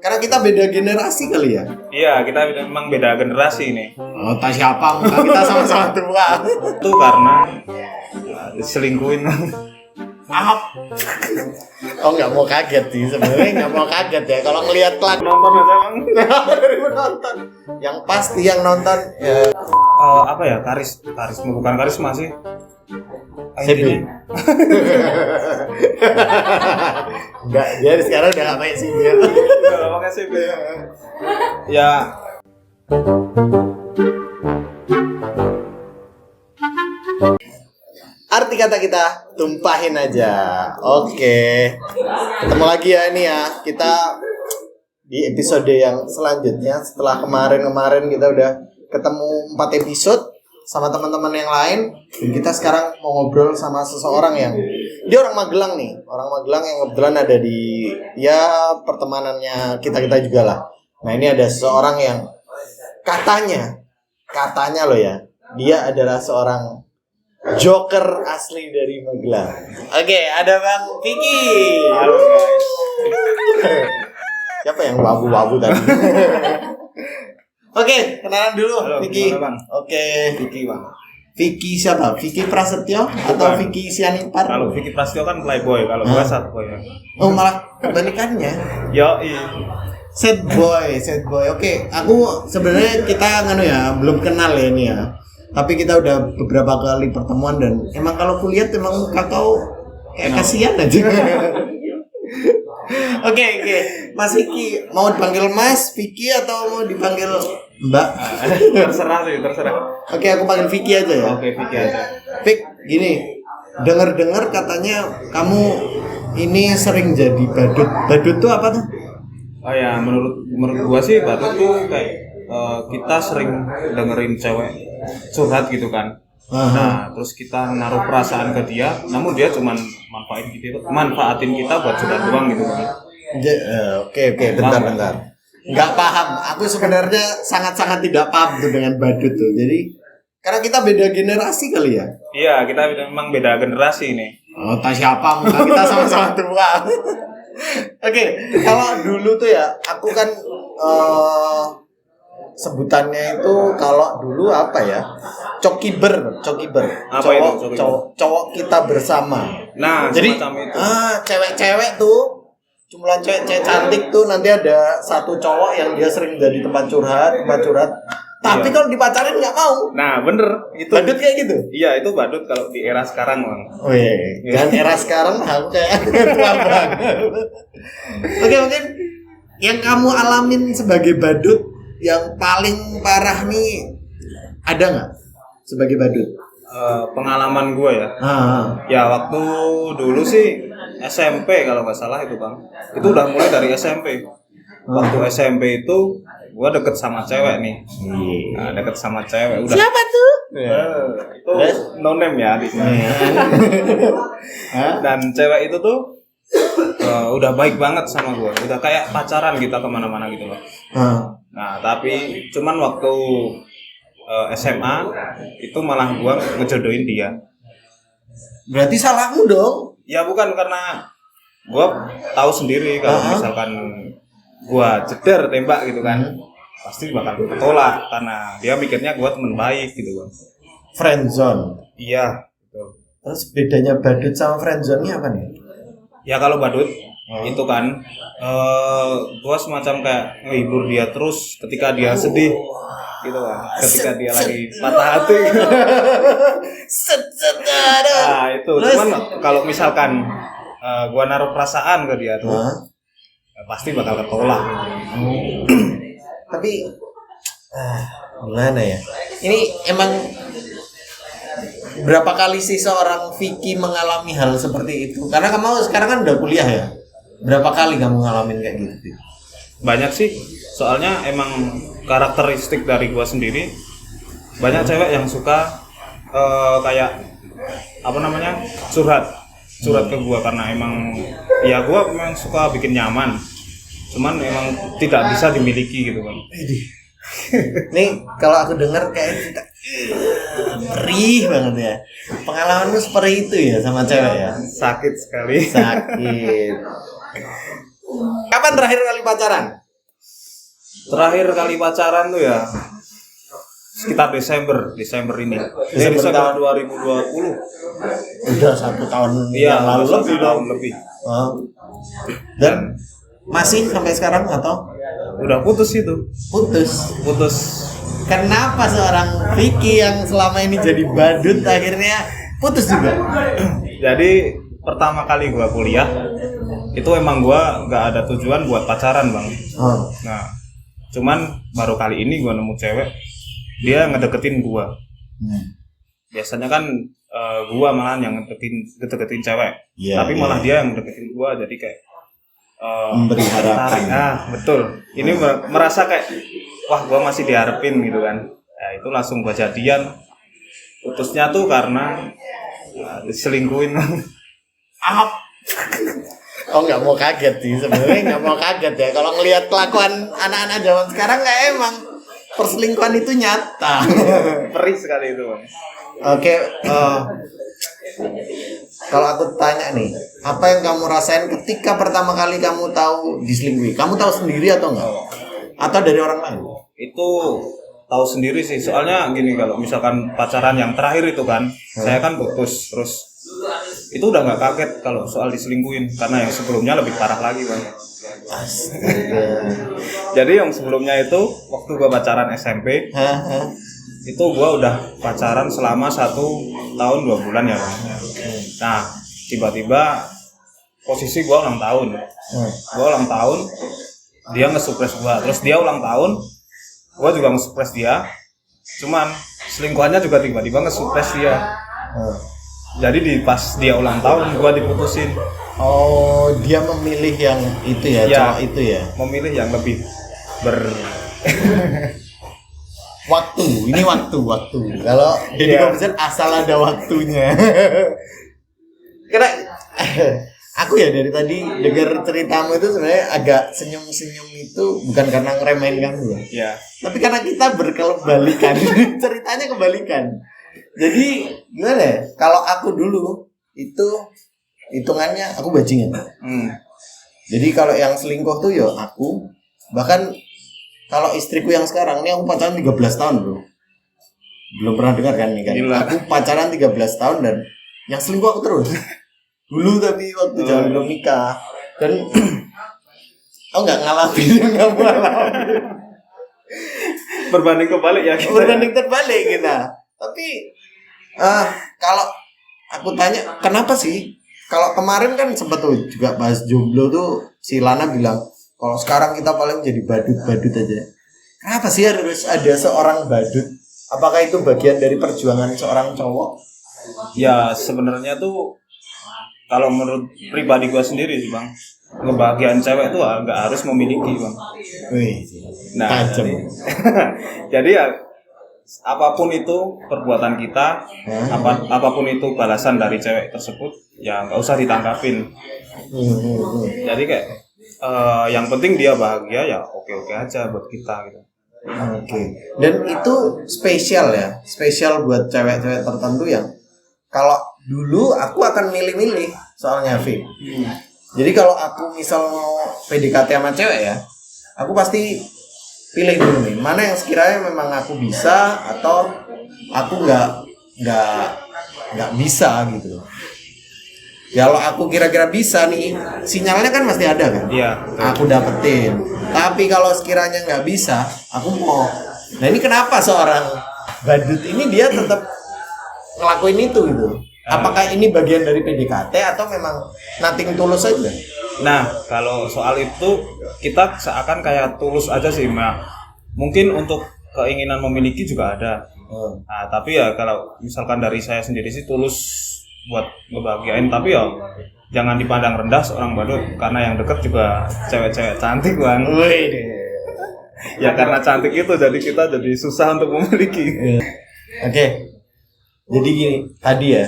Karena kita beda generasi kali ya. Iya, kita memang beda generasi nih. Oh, tak siapa muka kita sama-sama tua. Itu karena selingkuhin. Oh, nggak mau kaget sih sebenarnya, nggak mau kaget ya kalau ngelihat klak Nonton aja bang. dari menonton. Yang pasti yang nonton ya. Apa ya, karisma bukan karisma sih. CB. Enggak, dia sekarang udah nggak pakai CB. Udah pakai CB. Ya. Arti kata kita tumpahin aja. Oke. Ketemu lagi ya ini ya. Kita di episode yang selanjutnya. Setelah kemarin kita udah ketemu 4 episode sama teman-teman yang lain. Dan kita sekarang mau ngobrol sama seseorang yang dia orang Magelang nih. Orang Magelang yang kebetulan ada di ya pertemanannya kita juga lah. Nah, ini ada seseorang yang katanya loh ya. Dia adalah seorang Joker asli dari Magelang. Oke, ada Bang Vicky. Halo guys. Siapa yang wabu-wabu tadi? Oke, kenalan dulu. Halo, Vicky. gimana, Bang? Oke. Vicky bang. Vicky siapa? Vicky Prasetyo atau Bukan. Vicky Sianipar? Kalau Vicky Prasetyo kan playboy, kalau gua sad boy. Oh, malah kebalikannya. Yo, Sad boy. Oke, aku sebenarnya kita belum kenal ya ini ya. Tapi kita udah beberapa kali pertemuan dan emang kalau kulihat emang muka kau kasihan aja. Oke. Mas Vicky, mau dipanggil Mas Vicky atau mau dipanggil Mbak? terserah. Oke, aku panggil Vicky aja ya. Oke, Vicky aja. Vick, gini. Dengar katanya kamu ini sering jadi badut. Badut tuh apa tuh? Oh ya, menurut gua sih badut tuh kayak kita sering dengerin cewek curhat gitu kan. Nah, terus kita naruh perasaan ke dia, namun dia cuman manfaatin kita buat curhat doang gitu kan. Oke, bentar. Nggak paham. Aku sebenarnya sangat-sangat tidak paham tuh dengan badut tuh. Jadi karena kita beda generasi kali ya. Iya, kita memang beda generasi nih. Oh, tak siapa muka kita sama-sama tua. Oke, kalau dulu tuh ya, aku kan sebutannya itu kalau dulu apa ya? Cokiber. Apa itu, cokiber? Cowok kita bersama. Nah, Jadi semacam itu. cewek-cewek tuh jumlah cewek cantik tuh nanti ada satu cowok yang dia sering jadi tempat curhat. Tapi Iya. kalau dipacarin nggak mau. Nah, bener itu. Badut kayak gitu. Iya, itu badut kalau di era sekarang, Bang. Oh iya. Dan era sekarang aku kayak tua banget. Oke, mungkin yang kamu alamin sebagai badut yang paling parah nih ada nggak sebagai badut? Pengalaman gue ya. Ya waktu dulu sih SMP kalau nggak salah itu Bang. Itu udah mulai dari SMP. Waktu SMP itu gue deket sama cewek nih. Nah, deket sama cewek. Udah. Siapa tuh? Itu no name ya di sini. Dan cewek itu tuh udah baik banget sama gue. Udah kayak pacaran kita kemana-mana gitu loh. Nah tapi cuman waktu SMA itu malah gue ngejodohin dia. Berarti salahmu dong. Ya bukan, karena gue tahu sendiri kalau misalkan gue jedar tembak gitu kan, pasti bakal ketolak karena dia mikirnya gue temen baik gitu Bang. Friendzone. Iya. Betul. Terus bedanya badut sama friendzone ini apa nih? Ya kalau badut itu kan gue semacam kayak ngehibur dia terus ketika dia sedih gitu kan, ketika dia lagi patah hati. Nah itu cuman kalau misalkan gue naruh perasaan ke dia tuh pasti bakal ketolak. Tapi gimana ya? Ini emang berapa kali sih seorang Vicky mengalami hal seperti itu? Karena kamu sekarang kan udah kuliah ya. Berapa kali kamu ngalamin kayak gitu? Banyak sih, soalnya emang karakteristik dari gua sendiri. Banyak cewek yang suka kayak apa namanya, curhat ke gua karena emang ya gua memang suka bikin nyaman. Cuman emang tidak bisa dimiliki gitu kan. Nih kalau aku dengar kayak kita perih banget ya. Pengalamanmu seperti itu ya sama cewek ya? Sakit sekali. Sakit. Kapan terakhir kali pacaran? Terakhir kali pacaran tuh ya sekitar Desember ini. Desember tahun 2020. Udah 1 tahun Iya, yang lalu satu tahun lebih. Oh. Dan masih sampai sekarang atau Udah putus itu. Putus. Kenapa seorang Vicky yang selama ini jadi badut akhirnya putus juga? Jadi pertama kali gua kuliah itu emang gua nggak ada tujuan buat pacaran, Bang. Oh. Nah, cuman baru kali ini gua nemu cewek, dia ngedeketin gua. Biasanya kan gua malah yang ngedeketin cewek, tapi malah dia yang ngedeketin gua, jadi kayak memberi harapan. Nah, betul. Ini merasa kayak wah gua masih diharapin gitu kan. Ya itu langsung gua jadian. Putusnya tuh karena diselingkuhin. Oh, nggak mau kaget sih sebenarnya, nggak mau kaget ya kalau ngelihat kelakuan anak-anak zaman sekarang. Nggak, emang perselingkuhan itu nyata. Perih sekali itu, Bang. Oke, kalau aku tanya nih, apa yang kamu rasain ketika pertama kali kamu tahu diselingkuhi? Kamu tahu sendiri atau enggak? Atau dari orang lain? Itu tahu sendiri sih, soalnya gini, kalau misalkan pacaran yang terakhir itu kan, saya kan putus, terus itu udah nggak kaget kalau soal diselingkuhin, karena yang sebelumnya lebih parah lagi, Bang. Jadi yang sebelumnya itu waktu gua pacaran SMP, itu gua udah pacaran selama 1 tahun 2 bulan ya, Bang. Nah, tiba-tiba posisi gua ulang tahun. Gua ulang tahun, dia nge-surprise gua. Terus dia ulang tahun, gua juga nge-surprise dia. Cuman selingkuhannya juga tiba-tiba nge-surprise dia. Jadi pas dia ulang tahun gua diputusin. Oh, dia memilih yang itu ya, cowok itu ya. Memilih yang lebih Ini waktu. Kalau jadi komposer asal ada waktunya. Karena aku ya dari tadi dengar ceritamu itu sebenarnya agak senyum-senyum itu bukan karena ngeremehin kamu ya. Iya. Tapi karena kita berkebalikan. Ceritanya kebalikan. Jadi gimana ya? Kalau aku dulu itu hitungannya aku bajingan. Jadi kalau yang selingkuh tuh ya aku. Bahkan kalau istriku yang sekarang ini aku pacaran 13 tahun, Bro. Belum pernah dengar kan nih kan. Gila. Aku pacaran 13 tahun dan yang selingkuh aku terus. Dulu tapi waktu zaman belum nikah. Dan aku enggak ngalamin yang kamu alami. Berbanding kebalik ya kita. Berbanding terbalik kita. Tapi kalau aku tanya kenapa sih? Kalau kemarin kan sempat tuh juga bahas jomblo tuh si Lana bilang kalau sekarang kita paling jadi badut-badut aja. Kenapa sih harus ada seorang badut? Apakah itu bagian dari perjuangan seorang cowok? Ya sebenarnya tuh kalau menurut pribadi gua sendiri sih, Bang, kebahagiaan cewek tuh nggak harus memiliki, Bang. Wih, Nah, jadi ya apapun itu perbuatan kita, apapun itu balasan dari cewek tersebut, ya nggak usah ditangkapin. Jadi kayak yang penting dia bahagia, ya oke aja buat kita gitu. Oke. Dan itu spesial ya, spesial buat cewek-cewek tertentu yang kalau dulu aku akan milih-milih soalnya Viv. Jadi kalau aku misal mau PDKT sama cewek ya, aku pasti pilih dulu nih mana yang sekiranya memang aku bisa atau aku nggak bisa gitu. Ya kalau aku kira-kira bisa nih, sinyalnya kan pasti ada kan? Iya. Aku dapetin. Tapi kalau sekiranya nggak bisa, aku mau. Nah ini kenapa seorang badut ini dia tetap ngelakuin itu gitu? Apakah ini bagian dari PDKT atau memang nothing tulus aja? Nah kalau soal itu kita seakan kayak tulus aja sih, mungkin untuk keinginan memiliki juga ada. Nah tapi ya kalau misalkan dari saya sendiri sih tulus buat ngebahagiain, tapi ya jangan dipandang rendah seorang badut karena yang deket juga cewek-cewek cantik, Bang. Ya karena cantik itu jadi kita jadi susah untuk memiliki. Oke. Jadi gini, tadi ya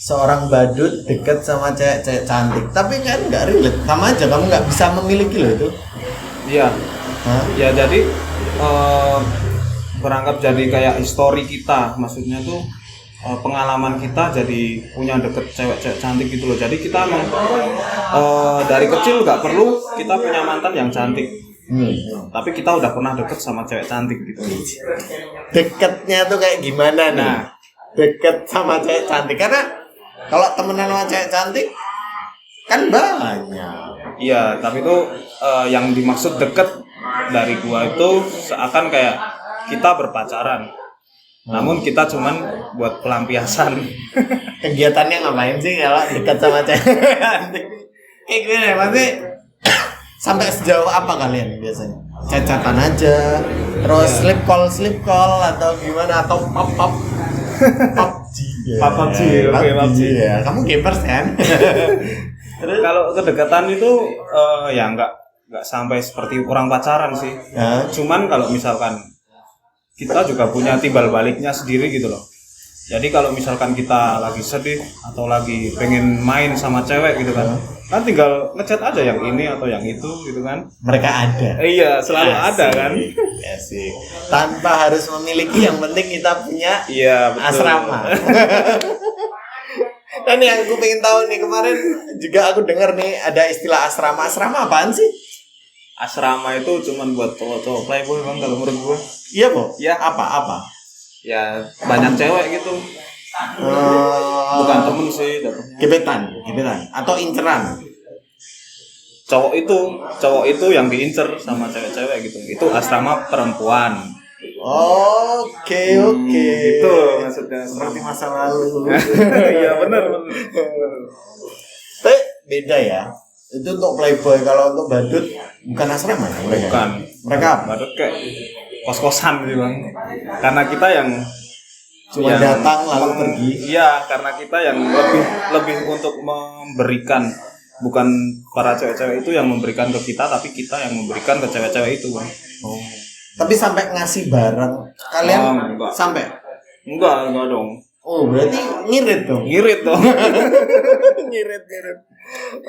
seorang badut deket sama cewek-cewek cantik, tapi kan nggak relate, sama aja kamu nggak bisa memiliki loh itu. Iya. Ya jadi beranggap jadi kayak histori kita, maksudnya tuh pengalaman kita jadi punya deket cewek-cewek cantik gitu loh. Jadi kita emang dari kecil nggak perlu kita punya mantan yang cantik. Tapi kita udah pernah deket sama cewek cantik gitu. Deketnya tuh kayak gimana nih? Nah. Deket sama cewek cantik, karena kalau temenan sama cewek cantik kan banyak. Iya, tapi itu yang dimaksud deket dari gua itu seakan kayak kita berpacaran. Namun kita cuman buat pelampiasan. Kegiatannya ngapain sih kalau dekat sama cewek cantik? Kayak gimana ya, maksudnya sampai sejauh apa kalian biasanya? Cacatan aja, terus sleep call atau gimana, atau pop PUBG ya. PUBG, oke, PUBG. Ya. Kamu gamers kan? Kalau kedekatan itu ya nggak sampai seperti orang pacaran sih. Cuman kalau misalkan kita juga punya timbal baliknya sendiri gitu loh. Jadi kalau misalkan kita lagi sedih atau lagi pengen main sama cewek gitu kan tinggal ngechat aja yang ini atau yang itu gitu kan. Mereka ada. Iya, selalu ada kan. Asik. Tanpa harus memiliki, yang penting kita punya asrama. Dan yang aku pengen tahu nih, kemarin juga aku dengar nih ada istilah asrama. Asrama apaan sih? Asrama itu cuman buat cowok-cowok playboy bang kalau menurut gue. Iya po? Ya. Apa? Ya banyak cewek gitu. Bukan temen sih. Gebetan atau inceran. Cowok itu yang diincer sama cewek-cewek gitu. Itu asrama perempuan. Oke. Itu maksudnya seperti masa lalu. Iya benar. Tapi beda ya. Itu untuk playboy, kalau untuk badut bukan asrama ya mereka. Bukan. Mereka apa? Badut kayak kos-kosan gitu bang. Karena kita yang cuma datang lalu pergi. Iya, karena kita yang lebih untuk memberikan, bukan para cewek-cewek itu yang memberikan ke kita, tapi kita yang memberikan ke cewek-cewek itu bang. Tapi sampai ngasih barang kalian? Enggak. Sampai? Enggak dong. Oh, berarti ngirit dong. Ngirit.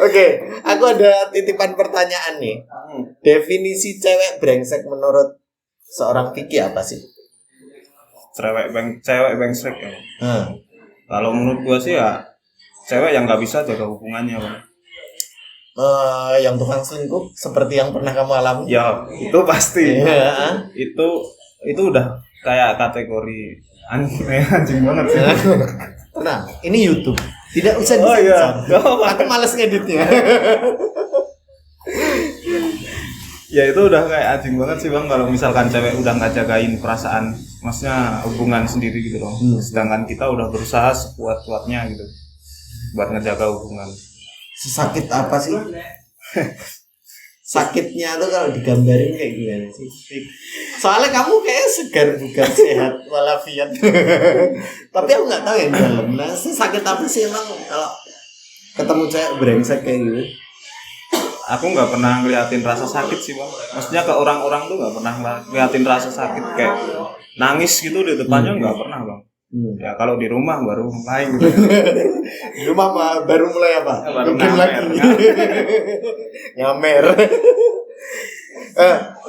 Oke, aku ada titipan pertanyaan nih. Definisi cewek brengsek menurut seorang Vicky apa sih? Cewek brengsek ya. Kalau menurut gua sih ya cewek yang nggak bisa jaga hubungannya bang. Yang tukang selingkuh seperti yang pernah kamu alami? Ya itu pasti. Ya. Itu udah kayak kategori anjing banget sih. Tenang, ini YouTube. Tidak usah disensor. Iya. Aku males ngeditnya. Ya itu udah kayak anjing banget sih bang kalau misalkan cewek udah nggak jagain perasaan, maksudnya hubungan sendiri gitu loh. Sedangkan kita udah berusaha sekuat-kuatnya gitu buat ngejaga hubungan. Sesakit apa sih? Sakitnya tuh kalau digambarin kayak gimana sih? Soalnya kamu kayak segar bugar sehat walafiat. Tapi aku nggak tahu yang dalam. Nah, sakit apa sih emang kalau ketemu cewek brengsek kayak gitu? Aku nggak pernah ngeliatin rasa sakit sih bang. Maksudnya ke orang-orang tuh nggak pernah ngeliatin rasa sakit kayak nangis gitu di depannya nggak pernah bang. Ya kalau di rumah baru mulai gitu. Di rumah baru mulai apa? Baru ngamer.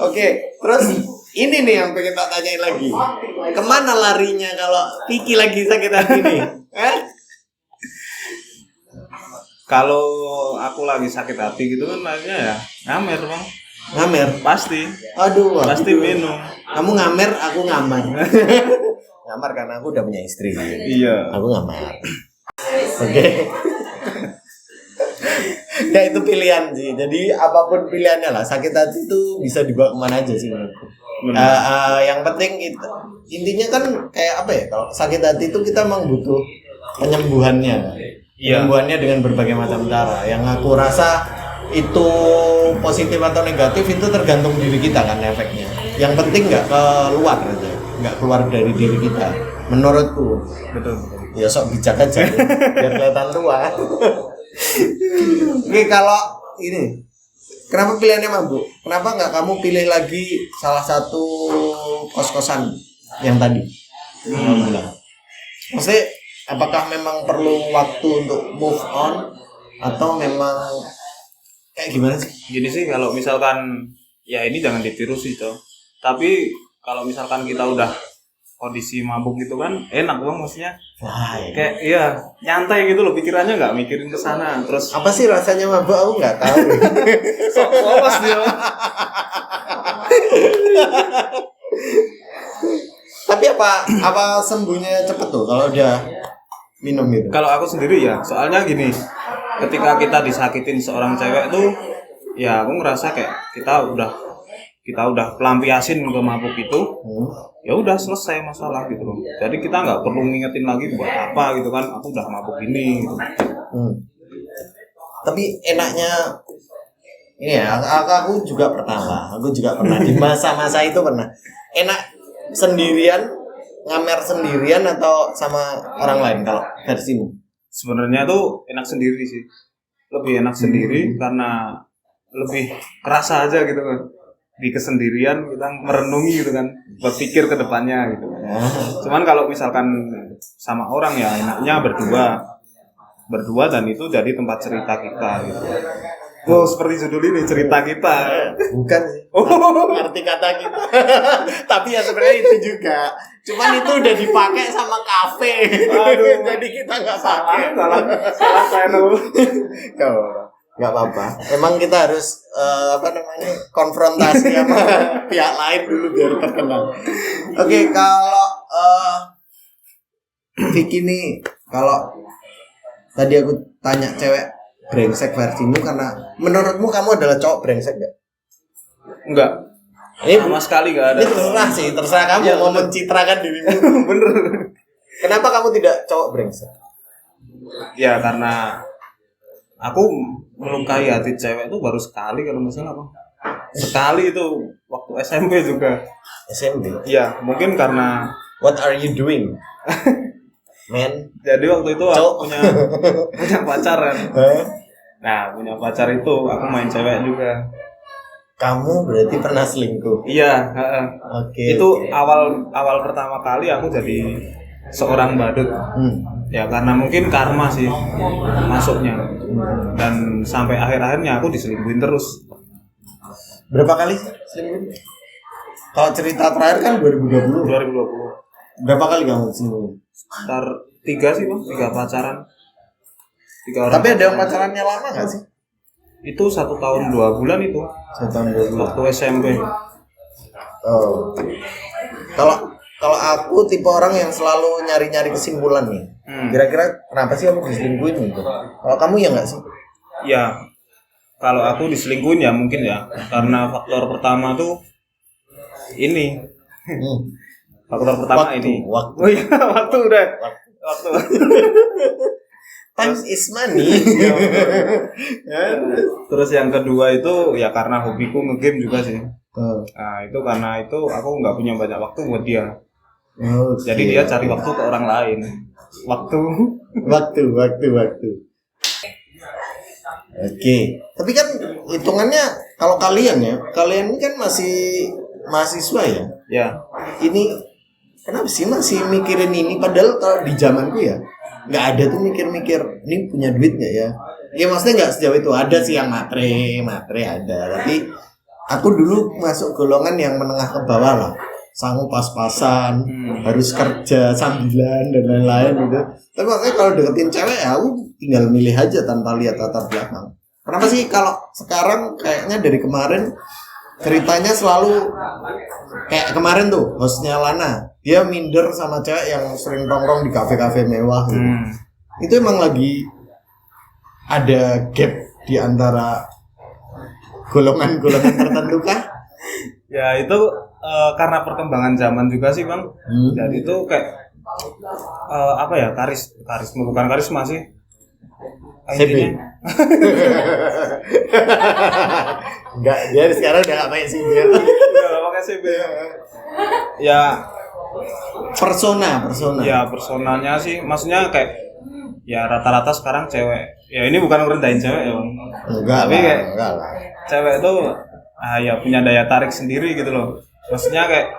Oke, terus ini nih yang pengen tak tanyain lagi. Kemana larinya kalau Vicky lagi sakit hati nih? Kalau aku lagi sakit hati gitu kan larinya ya ngamer bang. Ngamer? Pasti. Aduh. Pasti minum. Kamu ngamer, aku ngamar. Ngamar karena aku udah punya istri. Iya. Aku ngamar. Oke. Ya itu pilihan sih. Jadi apapun pilihannya lah. Sakit hati itu bisa dibawa kemana aja sih menurutku. Yang penting itu intinya kan kayak apa ya? Kalau sakit hati itu kita memang butuh penyembuhannya. Penyembuhannya dengan berbagai macam cara. Yang aku rasa itu positif atau negatif itu tergantung diri kita kan efeknya. Yang penting nggak keluar aja. Nggak keluar dari diri kita, menurutku. Betul. Ya sok bijak aja, biar kelihatan tua. Oke, kalau ini, kenapa pilihannya mabuk? Kenapa nggak kamu pilih lagi salah satu kos-kosan yang tadi? Maksudnya, apakah memang perlu waktu untuk move on atau memang kayak gimana sih? Gini sih, kalau misalkan ya ini jangan ditiru sih toh. Tapi kalau misalkan kita udah kondisi mabuk gitu kan enak bang, maksudnya Wah, kayak iya nyantai gitu loh, pikirannya nggak mikirin ke sana. Terus apa sih rasanya mabuk? Aku nggak tahu. sok polos dia. Tapi apa sembuhnya cepet tuh kalau udah minum gitu? Kalau aku sendiri ya, soalnya gini, ketika kita disakitin seorang cewek tuh, ya aku ngerasa kayak kita udah pelampiasin ke mabuk itu, ya udah selesai masalah gitu loh. Jadi kita nggak perlu ngingetin lagi buat apa gitu kan, aku udah mabuk ini. Gitu. Tapi enaknya ini ya, aku juga pernah lah. Aku juga pernah di masa-masa itu pernah. Enak sendirian, ngamer sendirian atau sama orang lain kalau versimu? Sebenarnya tuh enak sendiri sih, lebih enak sendiri karena lebih kerasa aja gitu kan. Di kesendirian kita merenungi gitu kan, berpikir ke depannya gitu. Cuman kalau misalkan sama orang ya enaknya berdua dan itu jadi tempat cerita kita gitu. Oh, seperti judul ini, cerita kita. Bukan sih. Ngerti kata kita. Tapi ya sebenarnya itu juga. Cuman itu udah dipakai sama kafe. Aduh. Jadi kita nggak pakai. Salah channel. Nggak apa-apa. Emang kita harus konfrontasi sama pihak lain dulu biar terkenal. Oke, kalau Vicky nih, kalau tadi aku tanya cewek brengsek versimu karena menurutmu kamu adalah cowok brengsek gak? Enggak. Ini sama sekali gak ada. Ini terserah kamu Ya, mau mencitrakan dirimu. Bener. Kenapa kamu tidak cowok brengsek? Ya karena aku melukai hati cewek itu baru sekali kalau nggak salah bang. Sekali itu waktu SMP juga. SMP? Iya, mungkin karena What are you doing? Man. Jadi waktu itu aku punya pacar kan. Nah, punya pacar itu aku main cewek juga. Kamu berarti pernah selingkuh? Iya, Oke. Itu awal pertama kali aku jadi seorang badut. Ya karena mungkin karma sih masuknya. Dan sampai akhir-akhirnya aku diselingkuhin terus. Berapa kali selingkuh? Kalau cerita terakhir kan 2020. 2020. Berapa kali kamu selingkuh? Sekitar 3 sih bang, 3 pacaran. 3 orang. Tapi ada yang pacarannya lama nggak sih? Itu 1 tahun 2 bulan itu. 1 tahun 2 bulan. Waktu SMP. Oh. Kalau aku tipe orang yang selalu nyari-nyari kesimpulan nih. Kira-kira kenapa sih aku diselingkuhin gitu? Kalau kamu ya nggak sih? Ya, kalau aku diselingkuhin ya mungkin ya karena faktor pertama tuh ini. Faktor pertama ini. Waktu. Oh iya, waktu udah. Waktu. Time is money. Terus yang kedua itu ya karena hobiku nge-game juga sih. Nah, itu karena itu aku nggak punya banyak waktu buat dia. Okay. Jadi dia cari waktu ke orang lain. Waktu. Oke. Tapi kan hitungannya kalau kalian ini kan masih mahasiswa ya. Ya. Ini kenapa sih masih mikirin ini? Padahal kalau di zamanku ya nggak ada tuh mikir-mikir ini punya duit nggak ya? Ya maksudnya nggak sejauh itu. Ada sih yang matre ada. Tapi aku dulu masuk golongan yang menengah ke bawah lah. Sanggup pas-pasan, harus kerja sambilan dan lain-lain gitu. Tapi makanya kalau deketin cewek ya aku tinggal milih aja tanpa lihat latar belakang. Kenapa sih kalau sekarang kayaknya dari kemarin ceritanya selalu kayak kemarin tuh hostnya Lana, dia minder sama cewek yang sering nongkrong di kafe-kafe mewah gitu. Itu emang lagi ada gap di antara golongan-golongan tertentu kah? Ya itu karena perkembangan zaman juga sih bang. Jadi itu kayak apa ya karisma bukan karisma sih. CB. Enggak, dia sekarang udah gak pakai CB. Udah gak pakai CB. Ya persona. Ya personanya sih, maksudnya kayak ya rata-rata sekarang cewek. Ya ini bukan ngerendahin cewek ya bang. Enggak lah. Cewek tuh ya punya daya tarik sendiri gitu loh. Maksudnya kayak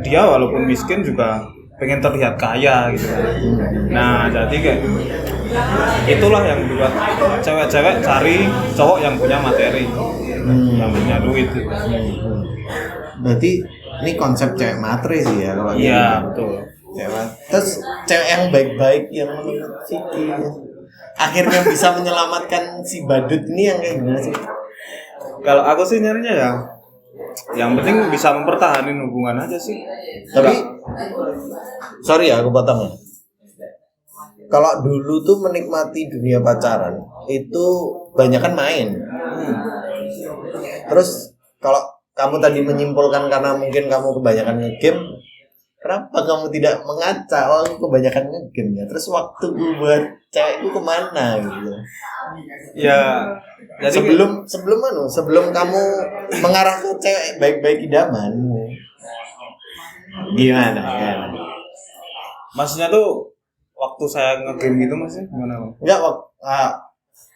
dia walaupun miskin juga pengen terlihat kaya gitu kan. Nah jadi kayak itulah yang buat cewek-cewek cari cowok yang punya materi, yang punya duit. Berarti ini konsep cewek matre sih ya kalau Iya, gitu. betul. Terus cewek yang baik-baik yang menurut Vicky akhirnya bisa menyelamatkan si badut ini yang kayak gimana sih? Kalau aku sih nyarinya ya yang penting bisa mempertahankan hubungan aja sih. Tapi sorry ya aku potong ya. Kalau dulu tuh menikmati dunia pacaran itu banyak kan main. Terus kalau kamu tadi menyimpulkan karena mungkin kamu kebanyakan nge-game, kenapa kamu tidak mengaca? Oh, aku kebanyakan nge-game ya. Terus waktu buat cewekku kemana gitu? Ya, jadi sebelum kamu mengarah ke cewek baik-baik idaman, gimana? Maksudnya tuh waktu saya nge-game gitu Mas, gimana Bang? Enggak,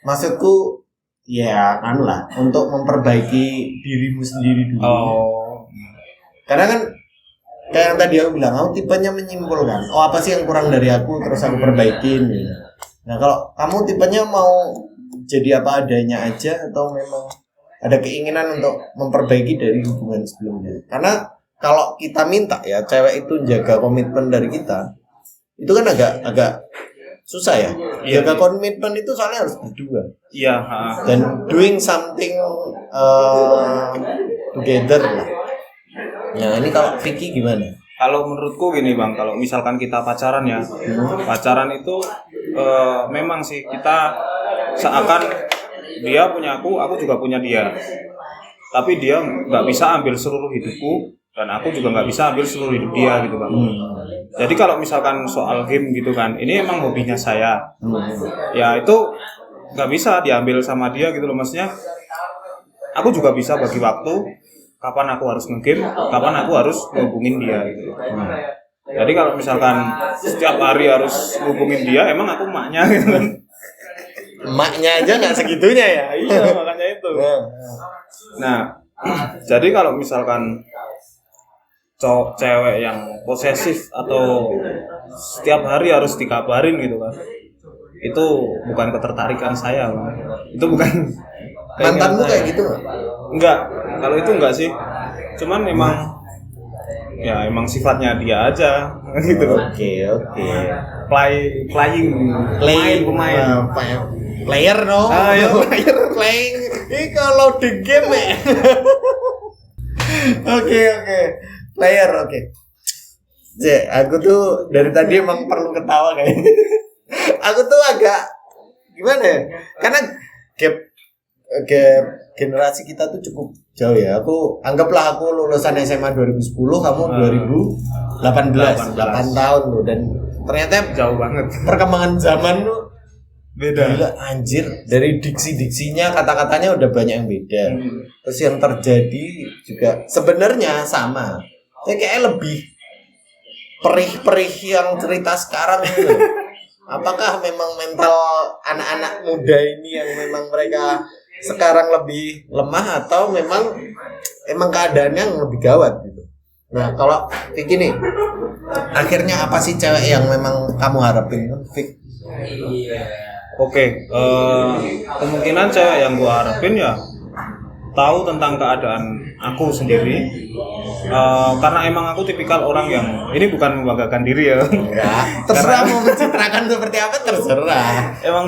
maksudku ya kan lah untuk memperbaiki dirimu sendiri dulu. Oh. Karena kan kayak yang tadi aku bilang, kamu tipenya menyimpulkan. Oh, apa sih yang kurang dari aku terus aku perbaikin gitu. Nah, kalau kamu tipenya mau jadi apa adanya aja atau memang ada keinginan untuk memperbaiki dari hubungan sebelumnya. Karena kalau kita minta ya cewek itu jaga komitmen dari kita, itu kan agak susah ya. Jaga komitmen itu soalnya harus berdua. Iya, Dan doing something together lah. Nah, ini kalau Vicky gimana? Kalau menurutku gini Bang, kalau misalkan kita pacaran ya, pacaran itu memang sih kita seakan dia punya aku juga punya dia. Tapi dia nggak bisa ambil seluruh hidupku dan aku juga nggak bisa ambil seluruh hidup dia gitu Bang. Jadi kalau misalkan soal game gitu kan, ini emang hobinya saya. Ya itu nggak bisa diambil sama dia gitu loh, maksudnya. Aku juga bisa bagi waktu kapan aku harus nge-game, kapan aku harus ngehubungin dia gitu. Jadi kalau misalkan setiap hari harus ngehubungin dia, emang aku emaknya gitu kan. Emaknya aja nggak segitunya ya. Iya, makanya itu. Nah, jadi kalau misalkan cowok cewek yang posesif atau setiap hari harus dikabarin gitu kan, itu bukan ketertarikan saya Bang. Itu bukan mantanmu kayak gitu enggak, kalau itu enggak sih, cuman emang sifatnya dia aja gitu. Oke. Playing pemain player no. Ya, player playing. Ini kalau di game ya. Oke. Player oke. Aku tuh dari tadi emang perlu ketawa kayaknya. Aku tuh agak gimana ya? Karena gap generasi kita tuh cukup jauh ya. Anggaplah aku lulusan SMA 2010, kamu 2018, 8 tahun loh, dan ternyata jauh banget. Perkembangan zaman tuh beda. Gila anjir, dari diksi-diksinya, kata-katanya udah banyak yang beda. Terus yang terjadi juga sebenarnya sama. Kayak lebih perih-perih yang cerita sekarang gitu. Apakah memang mental anak-anak muda ini yang memang mereka sekarang lebih lemah atau memang keadaannya yang lebih gawat gitu. Nah, kalau Vicky nih, akhirnya apa sih cewek yang memang kamu harapin, Vicky? Oke, kemungkinan cewek yang gua harapin ya tahu tentang keadaan aku sendiri, karena emang aku tipikal orang yang ini bukan membanggakan diri ya. Enggak, terserah mau mencitrakan seperti apa terserah. Emang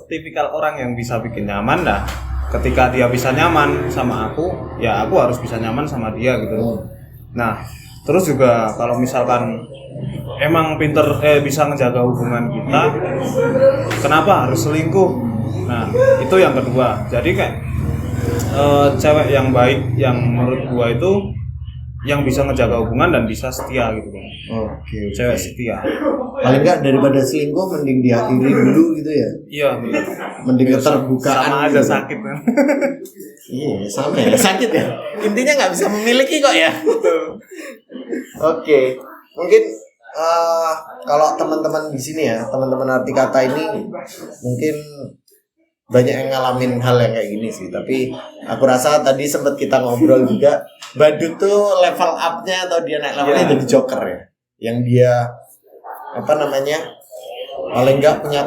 tipikal orang yang bisa bikin nyaman dah. Ketika dia bisa nyaman sama aku, ya aku harus bisa nyaman sama dia gitu. Nah, terus juga kalau misalkan emang bisa ngejaga hubungan kita, kenapa harus selingkuh? Nah, itu yang kedua. Jadi kayak cewek yang baik yang menurut gua itu yang bisa ngejaga hubungan dan bisa setia gitu kan. Oke. Cewek setia. Paling enggak daripada selingkuh mending diakhiri dulu gitu ya. Iya. Mending keterbukaan. Sama aja sakit kan. Iya, sama ya. Sakit ya. Intinya nggak bisa memiliki kok ya. Oke. Mungkin kalau teman-teman di sini ya, teman-teman arti kata ini mungkin banyak yang ngalamin hal yang kayak gini sih. Tapi aku rasa tadi sempat kita ngobrol juga, badut tuh level up-nya atau dia naik levelnya jadi joker ya. Yang dia paling nggak punya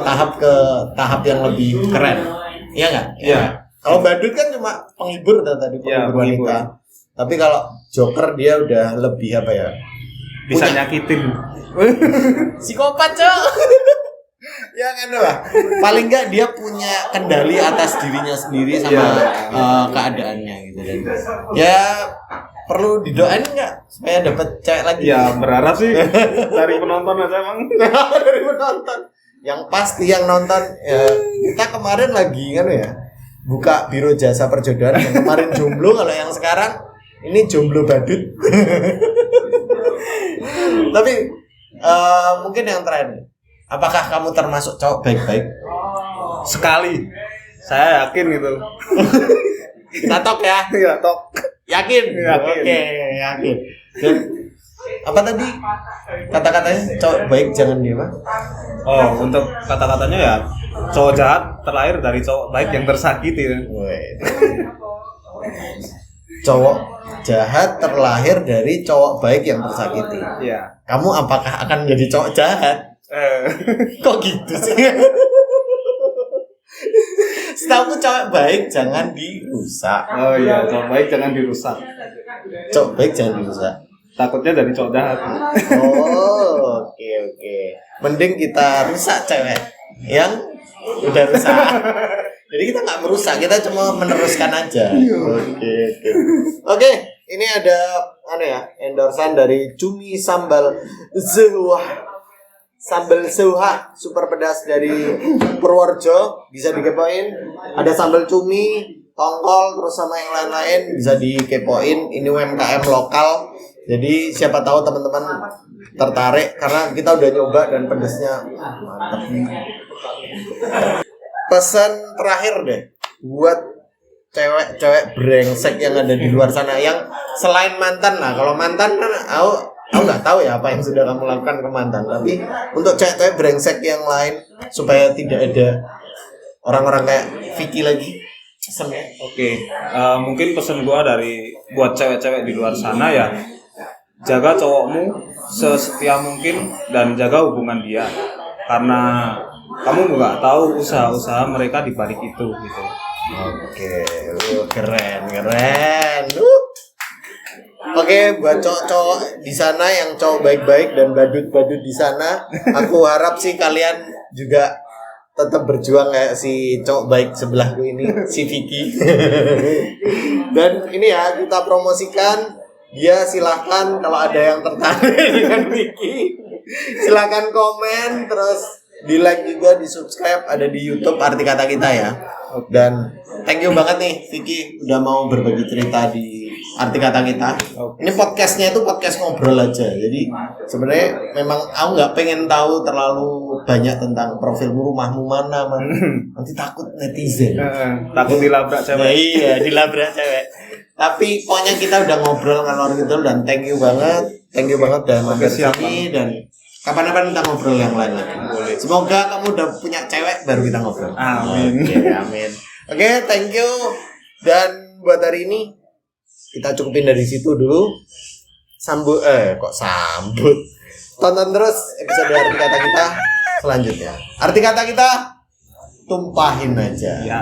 tahap yang lebih keren. Iya nggak? Iya. Kalau badut kan cuma penghibur tadi penghibur wanita. Tapi kalau Joker dia udah lebih apa ya? Bisa Punya- nyakitin. Psikopat, Cok. Ya kan lah. Paling enggak dia punya kendali atas dirinya sendiri sama keadaannya gitu dan ya perlu didoain nggak supaya dapat cewek lagi? Ya berharap sih dari penonton aja emang. Dari penonton. Yang pasti yang nonton ya kita kemarin lagi kan ya buka biro jasa perjodohan yang kemarin jomblo, kalau yang sekarang ini jomblo badut. Tapi mungkin yang terakhir, apakah kamu termasuk cowok baik-baik? Sekali. Saya yakin gitu. Kita tok ya. Iya, tok. Yakin? Yakin. Oke, yakin. Dan apa tadi kata-katanya cowok baik jangan dia apa? Oh, untuk kata-katanya ya cowok jahat terlahir dari cowok baik yang tersakiti. Woi. Cowok jahat terlahir dari cowok baik yang tersakiti. Iya. Kamu apakah akan menjadi cowok jahat? Kok gitu sih? Setahu cowok baik jangan dirusak. Oh iya, cowok baik jangan dirusak. Cowok baik jangan dirusak. Takutnya dari cowok jahat. Oh, oke. Mending kita rusak cewek yang udah rusak. Jadi kita nggak merusak, kita cuma meneruskan aja. Oke. Ini ada endorsan dari Cumi Sambal Zeuhah. Sambal Zeuhah super pedas dari Purworejo, bisa dikepoin. Ada sambal cumi, tongkol, terus sama yang lain-lain bisa dikepoin. Ini UMKM lokal. Jadi siapa tahu teman-teman tertarik karena kita udah nyoba dan pedasnya mantap. Pesan terakhir deh buat cewek-cewek brengsek yang ada di luar sana yang selain mantan lah. Kalau mantan kan aku nggak tahu ya apa yang sudah kamu lakukan ke mantan, tapi untuk cewek-cewek brengsek yang lain supaya tidak ada orang-orang kayak Vicky lagi. Pesannya. Oke, mungkin pesan gua buat cewek-cewek di luar sana ya, jaga cowokmu sesetia mungkin dan jaga hubungan dia, karena kamu nggak tahu usaha-usaha mereka di balik itu gitu. Oke, keren. Oke, buat cowok-cowok di sana yang cowok baik-baik dan badut-badut di sana, aku harap sih kalian juga tetap berjuang kayak si cowok baik sebelahku ini, si Vicky. Dan ini ya kita promosikan dia, silahkan kalau ada yang tertarik dengan Vicky, silahkan komen, terus di like juga, di subscribe, ada di YouTube Arti Kata Kita ya. Dan thank you banget nih Vicky udah mau berbagi cerita di Arti Kata Kita. Ini podcastnya itu podcast ngobrol aja. Jadi sebenarnya memang aku nggak pengen tahu terlalu banyak tentang profilmu, rumahmu mana, nanti takut netizen. Takut dilabrak cewek. Nah, iya, dilabrak cewek. Tapi pokoknya kita udah ngobrol ngalor gitu dan thank you banget udah mampir sini dan kapan-kapan kita ngobrol yang lain lagi. Boleh. Semoga kamu udah punya cewek baru kita ngobrol. Amin. Amin. Oke, thank you. Dan buat hari ini kita cukupin dari situ dulu. Sambut. Tonton terus episode Arti Kata Kita selanjutnya. Arti Kata Kita tumpahin aja. Ya.